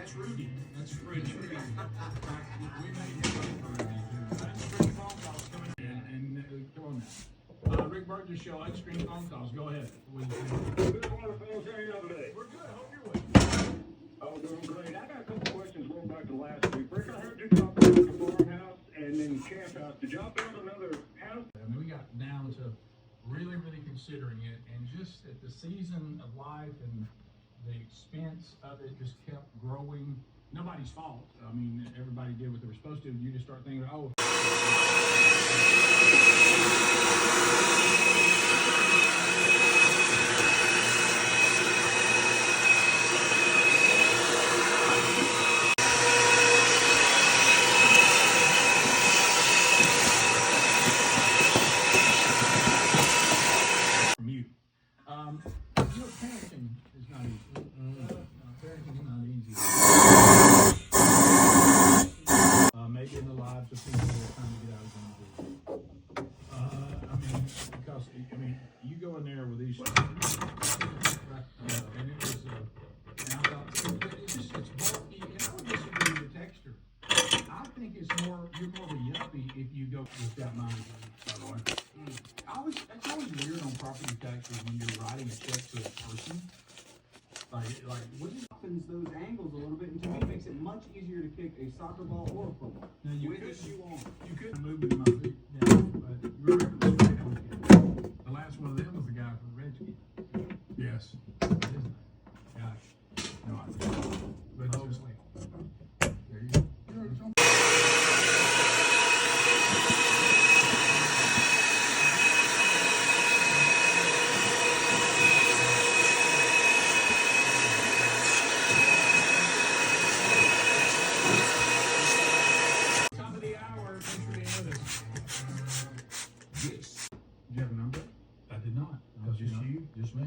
that's Rudy. That's Rudy. We made him for Rudy. Unscreened phone calls coming in. And come on now. Rick Burgess Show, unscreened phone calls. Go ahead. Good morning, fellas. How are you today? We're good. Hope you're well. Oh, doing great. I got a couple questions going back to last week. Rick, I heard you talk about the farmhouse and then camp house. Did y'all build another house? I mean, we got down to really considering it, and just at the season of life and the expense of it just kept growing. Nobody's fault. I mean, everybody did what they were supposed to. You just start thinking, oh. Parenting is not easy. Parenting is not easy. Maybe in the lives of people who are trying to get out of Gun. I mean, because you go in there with these, and it was, and I thought it's bulky, and I would disagree with the texture. I think you're more of a yuppie if you go without mine. By the way. It's always weird on property taxes when you're writing a check to a person. Like what is Softens those angles a little bit, and to me makes it much easier to kick a soccer ball or a football. now you with could a shoe on. you could move it in my feet, yeah, but you remember the straight on kid. The last one of them was the guy from Redskins. Yes. What is his name? Gosh. No idea. But it's just like there you go. Top of the hour, thanks for being with us. Yes. Did you have a number? I did not. Just you? Just me.